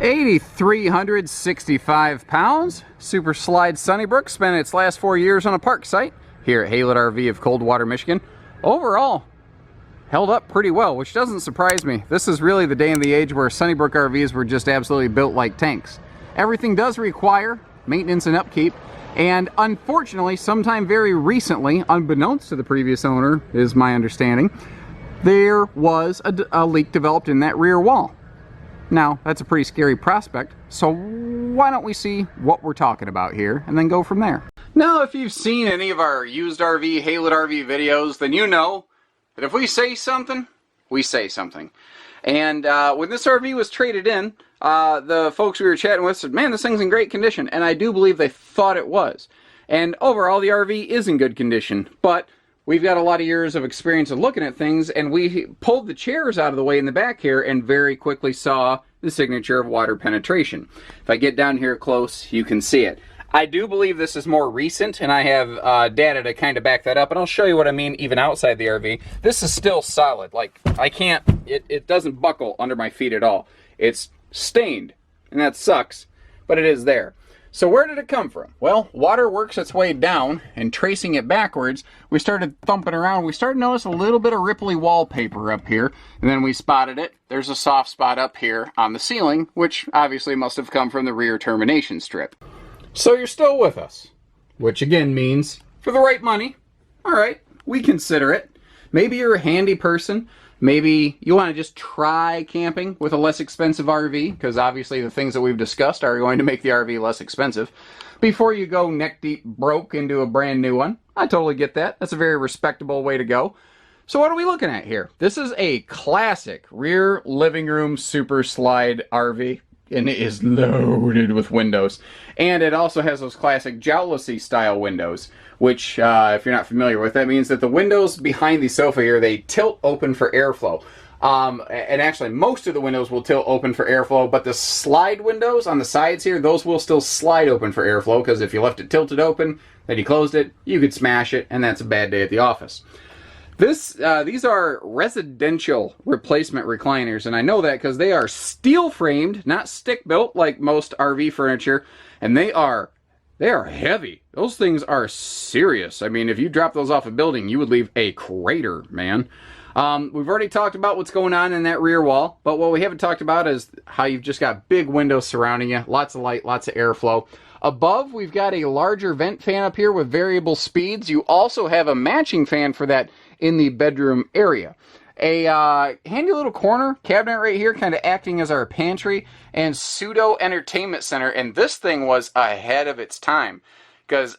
8,365 pounds, Super Slide SunnyBrook spent its last 4 years on a park site here at Haylett RV of Coldwater, Michigan. Overall, held up pretty well, which doesn't surprise me. This is really the day and the age where SunnyBrook RVs were just absolutely built like tanks. Everything does require maintenance and upkeep, and unfortunately, sometime very recently, unbeknownst to the previous owner, is my understanding, there was a leak developed in that rear wall. Now, that's a pretty scary prospect, so why don't we see what we're talking about here and then go from there. Now, if you've seen any of our used RV, Haylett RV videos, then you know that if we say something, we say something. And when this RV was traded in, the folks we were chatting with said, man, this thing's in great condition, and I do believe they thought it was. And overall, the RV is in good condition, but we've got a lot of years of experience of looking at things, and we pulled the chairs out of the way in the back here and very quickly saw the signature of water penetration. If I get down here close, you can see it. I do believe this is more recent, and I have data to kind of back that up, and I'll show you what I mean even outside the RV. This is still solid. Like, I can't, it doesn't buckle under my feet at all. It's stained, and that sucks, but it is there. So where did it come from? Well, water works its way down, and tracing it backwards, we started thumping around. We started to notice a little bit of ripply wallpaper up here, and then we spotted it. There's a soft spot up here on the ceiling, which obviously must have come from the rear termination strip. So you're still with us, which again means for the right money, all right, we consider it. Maybe you're a handy person. Maybe you want to just try camping with a less expensive RV, because obviously the things that we've discussed are going to make the RV less expensive, before you go neck deep broke into a brand new one. I totally get that. That's a very respectable way to go. So what are we looking at here? This is a classic rear living room Super Slide RV, and it is loaded with windows. And it also has those classic Jowlacy style windows, which, if you're not familiar with, that means that the windows behind the sofa here, they tilt open for airflow. And actually, most of the windows will tilt open for airflow, but the slide windows on the sides here, those will still slide open for airflow, because if you left it tilted open, then you closed it, you could smash it, and that's a bad day at the office. These are residential replacement recliners, and I know that because they are steel framed, not stick built like most RV furniture, and they are heavy. Those things are serious. I mean, if you drop those off a building, you would leave a crater, man. We've already talked about what's going on in that rear wall, but what we haven't talked about is how you've just got big windows surrounding you, lots of light, lots of airflow. Above, we've got a larger vent fan up here with variable speeds. You also have a matching fan for that in the bedroom area. A handy little corner cabinet right here, kind of acting as our pantry and pseudo entertainment center. And this thing was ahead of its time, because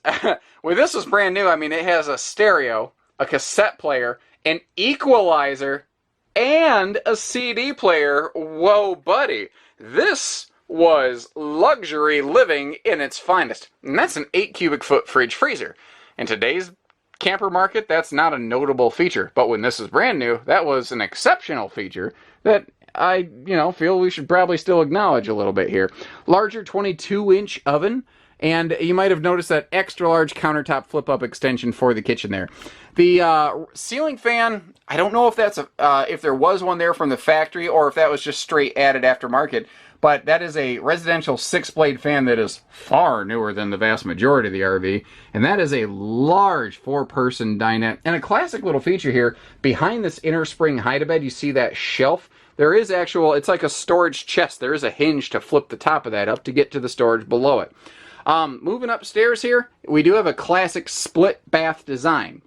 when this was brand new, I mean, it has a stereo, a cassette player, an equalizer, and a CD player. Whoa, buddy. This was luxury living in its finest. And that's an 8 cubic foot fridge freezer. In today's camper market, that's not a notable feature, but when this is brand new, that was an exceptional feature that I, feel we should probably still acknowledge a little bit here. Larger 22-inch oven, and you might have noticed that extra large countertop flip-up extension for the kitchen there. The ceiling fan, I don't know if that's if there was one there from the factory or if that was just straight added aftermarket, but that is a residential 6-blade fan that is far newer than the vast majority of the RV. And that is a large 4-person dinette. And a classic little feature here, behind this inner spring hide-a-bed, you see that shelf? There is it's like a storage chest. There is a hinge to flip the top of that up to get to the storage below it. Moving upstairs here, we do have a classic split bath design.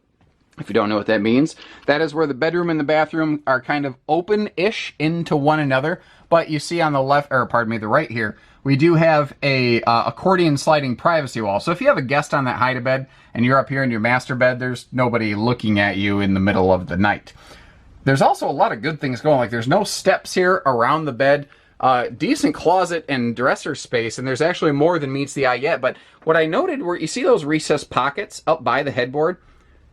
If you don't know what that means, that is where the bedroom and the bathroom are kind of open-ish into one another. But you see on the left, or pardon me, the right here, we do have a accordion sliding privacy wall. So if you have a guest on that hide-a-bed and you're up here in your master bed, there's nobody looking at you in the middle of the night. There's also a lot of good things going, like there's no steps here around the bed. Decent closet and dresser space, and there's actually more than meets the eye yet. But what I noted were, you see those recessed pockets up by the headboard?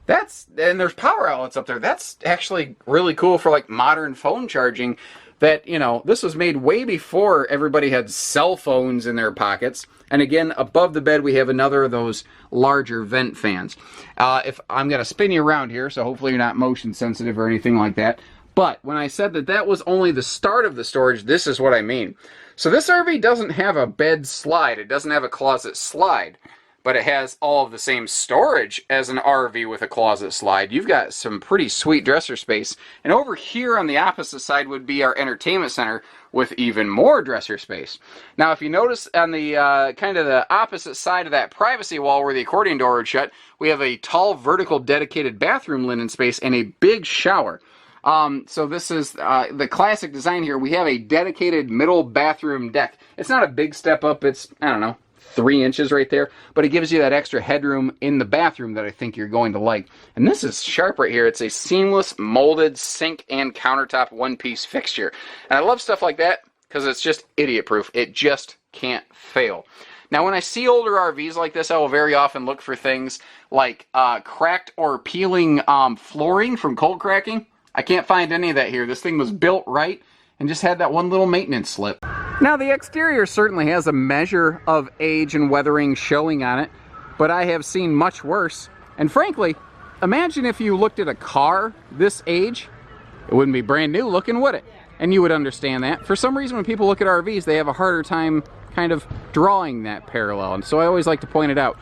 And there's power outlets up there. That's actually really cool for like modern phone charging. That, this was made way before everybody had cell phones in their pockets. And again, above the bed, we have another of those larger vent fans. If I'm going to spin you around here, so hopefully you're not motion sensitive or anything like that. But when I said that was only the start of the storage, this is what I mean. So this RV doesn't have a bed slide. It doesn't have a closet slide. But it has all of the same storage as an RV with a closet slide. You've got some pretty sweet dresser space. And over here on the opposite side would be our entertainment center with even more dresser space. Now, if you notice on the kind of the opposite side of that privacy wall where the accordion door would shut, we have a tall vertical dedicated bathroom linen space and a big shower. So this is the classic design here. We have a dedicated middle bathroom deck. It's not a big step up. It's, I don't know, 3 inches right there, but it gives you that extra headroom in the bathroom that I think you're going to like. And this is sharp right here. It's a seamless molded sink and countertop one-piece fixture. And I love stuff like that because it's just idiot-proof. It just can't fail. Now, when I see older RVs like this, I will very often look for things like cracked or peeling flooring from cold cracking. I can't find any of that here. This thing was built right and just had that one little maintenance slip. Now, the exterior certainly has a measure of age and weathering showing on it, but I have seen much worse. And frankly, imagine if you looked at a car this age, it wouldn't be brand new looking, would it? And you would understand that. For some reason, when people look at RVs, they have a harder time kind of drawing that parallel. And so I always like to point it out.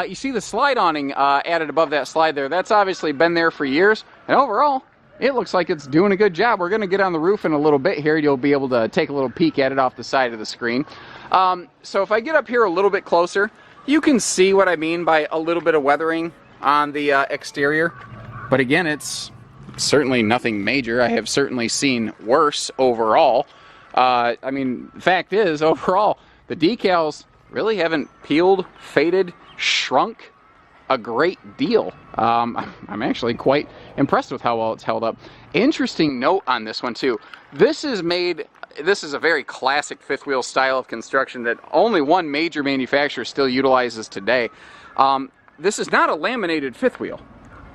You see the slide awning added above that slide there. That's obviously been there for years. And overall, it looks like it's doing a good job. We're going to get on the roof in a little bit here. You'll be able to take a little peek at it off the side of the screen. So if I get up here a little bit closer, you can see what I mean by a little bit of weathering on the exterior. But again, it's certainly nothing major. I have certainly seen worse overall. I mean, the fact is, overall, the decals really haven't peeled, faded, shrunk a great deal. I'm actually quite impressed with how well it's held up. Interesting note on this one too. This is a very classic fifth wheel style of construction that only one major manufacturer still utilizes today. This is not a laminated fifth wheel.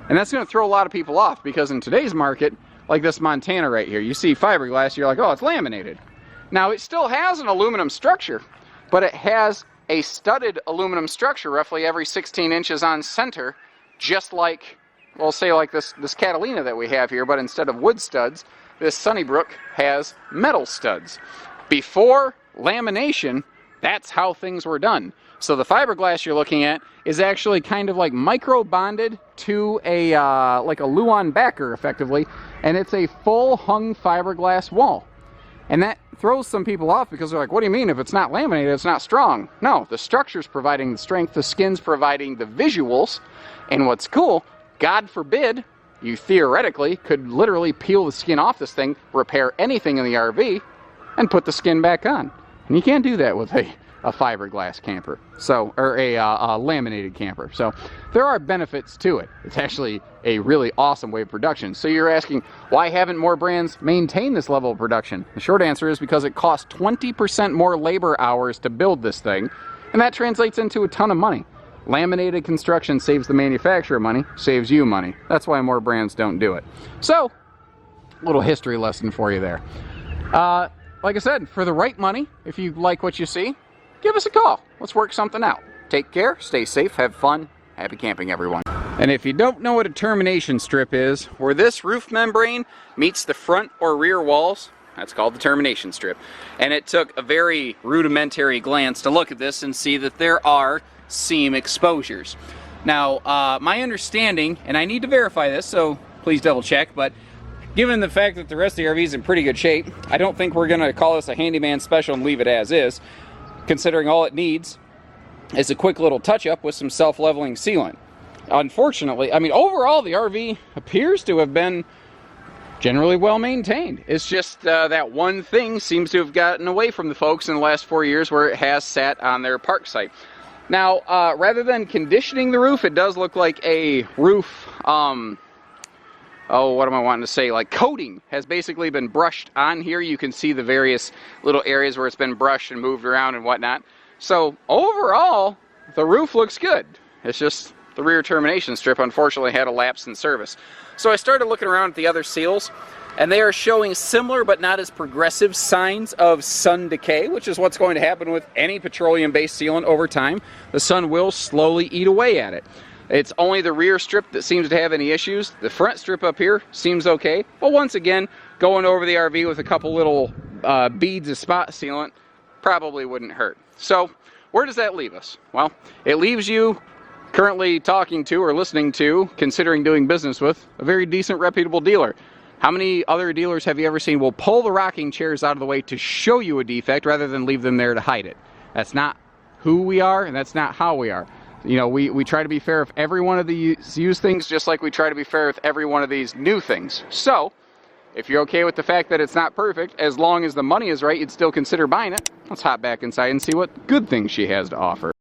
And that's going to throw a lot of people off because in today's market, like this Montana right here, you see fiberglass, you're like, oh, it's laminated. Now it still has an aluminum structure, but it has a studded aluminum structure roughly every 16 inches on center, just like, well, say like this Catalina that we have here, but instead of wood studs, this SunnyBrook has metal studs. Before lamination, that's how things were done. So the fiberglass you're looking at is actually kind of like micro bonded to a like a Luan backer effectively, and it's a full hung fiberglass wall. And that throws some people off because they're like, what do you mean if it's not laminated, it's not strong? No, the structure's providing the strength, the skin's providing the visuals. And what's cool, God forbid, you theoretically could literally peel the skin off this thing, repair anything in the RV, and put the skin back on. And you can't do that with a fiberglass camper, so, or a laminated camper. So there are benefits to it. It's actually a really awesome way of production. So you're asking, why haven't more brands maintained this level of production? The short answer is because it costs 20% more labor hours to build this thing, and that translates into a ton of money. Laminated construction saves the manufacturer money, saves you money. That's why more brands don't do it. So, a little history lesson for you there. Like I said, for the right money, if you like what you see, give us a call. Let's work something out. Take care, stay safe, have fun, happy camping, everyone. And if you don't know what a termination strip is, where this roof membrane meets the front or rear walls, that's called the termination strip. And it took a very rudimentary glance to look at this and see that there are seam exposures. Now, my understanding, and I need to verify this, so please double check, but given the fact that the rest of the RV is in pretty good shape, I don't think we're going to call this a handyman special and leave it as is, considering all it needs is a quick little touch-up with some self-leveling sealant. Unfortunately, I mean, overall, the RV appears to have been generally well-maintained. It's just that one thing seems to have gotten away from the folks in the last 4 years where it has sat on their park site. Now, rather than conditioning the roof, it does look like a roof, oh, what am I wanting to say? Like coating has basically been brushed on here. You can see the various little areas where it's been brushed and moved around and whatnot. So overall, the roof looks good. It's just the rear termination strip unfortunately had a lapse in service. So I started looking around at the other seals, and they are showing similar but not as progressive signs of sun decay, which is what's going to happen with any petroleum-based sealant over time. The sun will slowly eat away at it. It's only the rear strip that seems to have any issues. The front strip up here seems okay. But once again, going over the RV with a couple little beads of spot sealant probably wouldn't hurt. So where does that leave us? Well, it leaves you currently talking to or listening to, considering doing business with, a very decent, reputable dealer. How many other dealers have you ever seen will pull the rocking chairs out of the way to show you a defect rather than leave them there to hide it? That's not who we are, and that's not how we are. You know, we try to be fair with every one of these used things, just like we try to be fair with every one of these new things. So if you're okay with the fact that it's not perfect, as long as the money is right, you'd still consider buying it. Let's hop back inside and see what good things she has to offer.